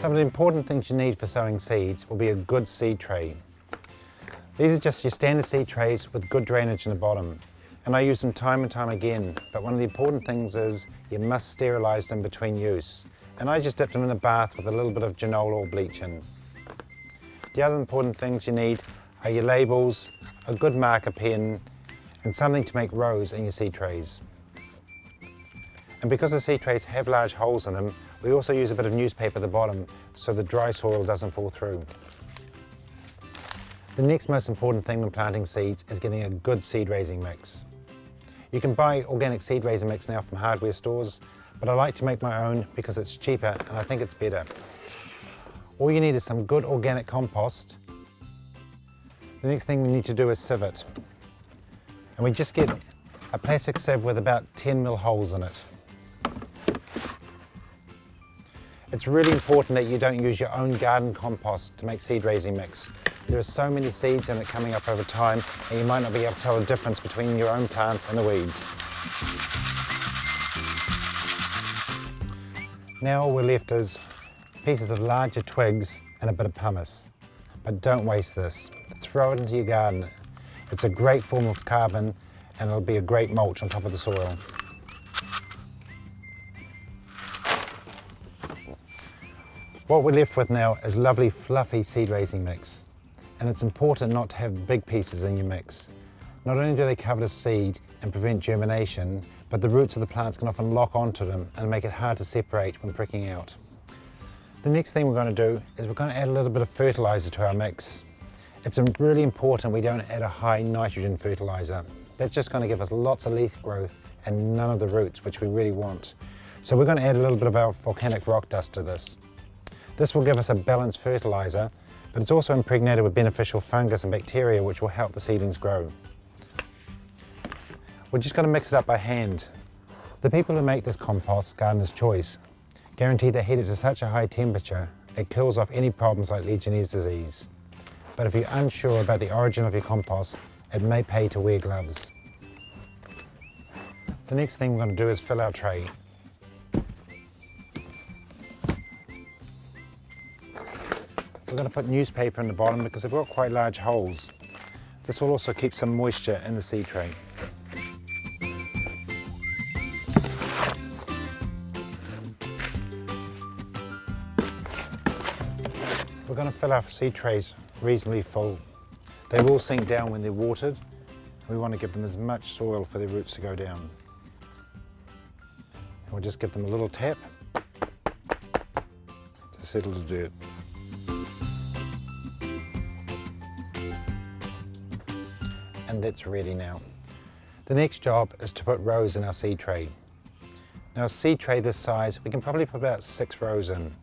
Some of the important things you need for sowing seeds will be a good seed tray. These are just your standard seed trays with good drainage in the bottom. And I use them time and time again, but one of the important things is you must sterilise them between use. And I just dip them in a bath with a little bit of genol or bleach in. The other important things you need are your labels, a good marker pen, and something to make rows in your seed trays. And because the seed trays have large holes in them, we also use a bit of newspaper at the bottom so the dry soil doesn't fall through. The next most important thing when planting seeds is getting a good seed raising mix. You can buy organic seed raising mix now from hardware stores, but I like to make my own because it's cheaper and I think it's better. All you need is some good organic compost. The next thing we need to do is sieve it. And we just get a plastic sieve with about 10mm holes in it. It's really important that you don't use your own garden compost to make seed raising mix. There are so many seeds in it coming up over time and you might not be able to tell the difference between your own plants and the weeds. Now all we're left is pieces of larger twigs and a bit of pumice. But don't waste this. Throw it into your garden. It's a great form of carbon and it'll be a great mulch on top of the soil. What we're left with now is lovely fluffy seed raising mix. And it's important not to have big pieces in your mix. Not only do they cover the seed and prevent germination, but the roots of the plants can often lock onto them and make it hard to separate when pricking out. The next thing we're going to do is we're going to add a little bit of fertiliser to our mix. It's really important we don't add a high nitrogen fertiliser. That's just going to give us lots of leaf growth and none of the roots, which we really want. So we're going to add a little bit of our volcanic rock dust to this. This will give us a balanced fertiliser, but it's also impregnated with beneficial fungus and bacteria which will help the seedlings grow. We're just going to mix it up by hand. The people who make this compost, Gardener's Choice, guarantee they heat it to such a high temperature it kills off any problems like Legionnaire's disease. But if you're unsure about the origin of your compost, it may pay to wear gloves. The next thing we're going to do is fill our tray. We're going to put newspaper in the bottom because they've got quite large holes. This will also keep some moisture in the seed tray. We're going to fill our seed trays reasonably full. They will sink down when they're watered. We want to give them as much soil for their roots to go down. And we'll just give them a little tap to settle the dirt. And that's ready now. The next job is to put rows in our seed tray. Now a seed tray this size, we can probably put about 6 rows in,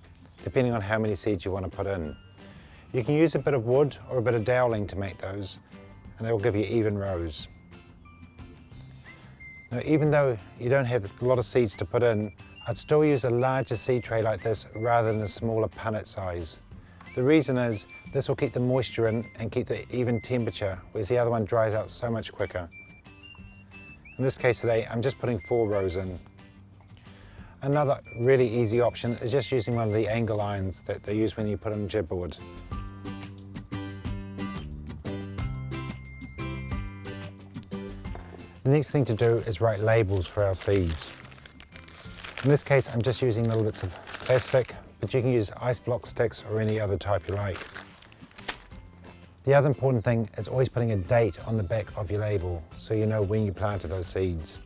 depending on how many seeds you want to put in. You can use a bit of wood or a bit of doweling to make those, and they will give you even rows. Now even though you don't have a lot of seeds to put in, I'd still use a larger seed tray like this rather than a smaller punnet size. The reason is this will keep the moisture in and keep the even temperature, whereas the other one dries out so much quicker. In this case today, I'm just putting 4 rows in. Another really easy option is just using one of the angle irons that they use when you put on gibboard. The next thing to do is write labels for our seeds. In this case, I'm just using little bits of plastic, but you can use ice block sticks or any other type you like. The other important thing is always putting a date on the back of your label so you know when you planted those seeds.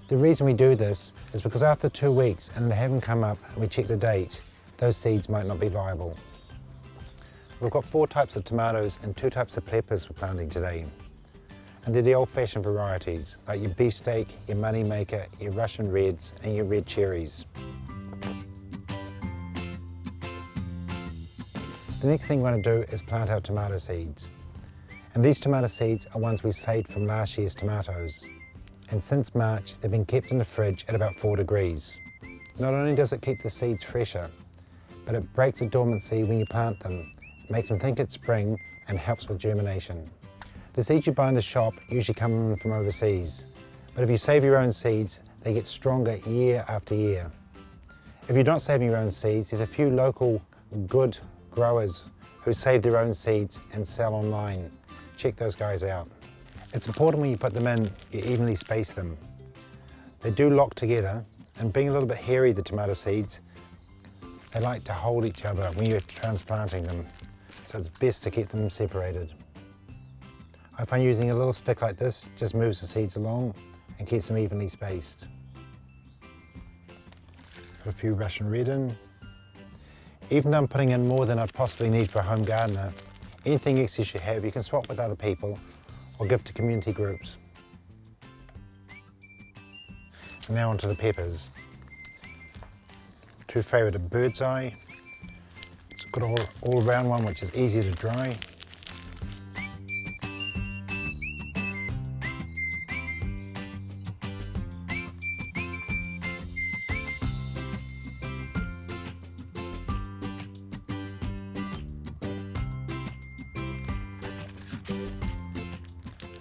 The reason we do this is because after 2 weeks and they haven't come up and we check the date, those seeds might not be viable. We've got 4 types of tomatoes and 2 types of peppers we're planting today. And they're the old-fashioned varieties, like your beefsteak, your moneymaker, your Russian reds and your red cherries. The next thing we're going to do is plant our tomato seeds. And these tomato seeds are ones we saved from last year's tomatoes. And since March, they've been kept in the fridge at about 4 degrees. Not only does it keep the seeds fresher, but it breaks the dormancy when you plant them. It makes them think it's spring and helps with germination. The seeds you buy in the shop usually come from overseas, but if you save your own seeds, they get stronger year after year. If you're not saving your own seeds, there's a few local good growers who save their own seeds and sell online. Check those guys out. It's important when you put them in, you evenly space them. They do lock together, and being a little bit hairy, the tomato seeds, they like to hold each other when you're transplanting them. So it's best to keep them separated. I find using a little stick like this just moves the seeds along and keeps them evenly spaced. Put a few Russian red in. Even though I'm putting in more than I possibly need for a home gardener, anything excess you have you can swap with other people or give to community groups. And now onto the peppers. Two favourite of bird's eye. It's got an all round one which is easy to dry.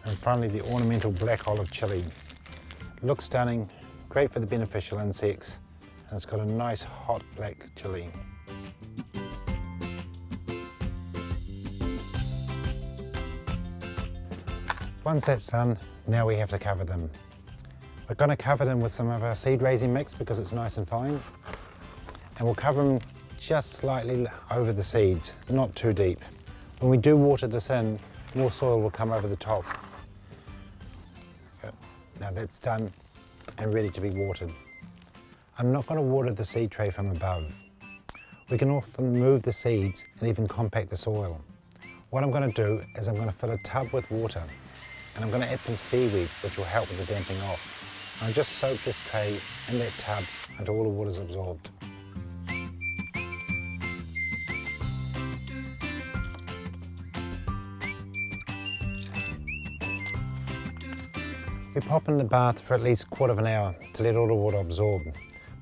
And finally the ornamental black olive chilli. Looks stunning, great for the beneficial insects, and it's got a nice hot black chilli. Once that's done, now we have to cover them. We're going to cover them with some of our seed raising mix because it's nice and fine, and we'll cover them just slightly over the seeds, not too deep. When we do water this in, more soil will come over the top. Now that's done and ready to be watered. I'm not going to water the seed tray from above. We can often move the seeds and even compact the soil. What I'm going to do is I'm going to fill a tub with water, and I'm going to add some seaweed which will help with the damping off. And I'll just soak this tray in that tub until all the water is absorbed. We pop in the bath for at least a quarter of an hour to let all the water absorb.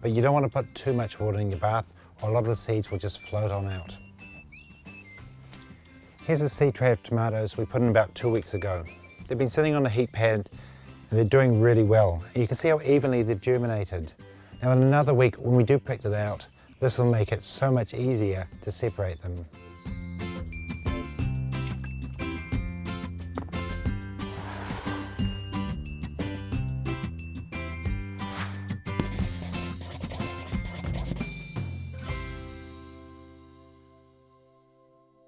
But you don't want to put too much water in your bath or a lot of the seeds will just float on out. Here's a seed tray of tomatoes we put in about 2 weeks ago. They've been sitting on a heat pad and they're doing really well. And you can see how evenly they've germinated. Now in another week when we do pick it out, this will make it so much easier to separate them.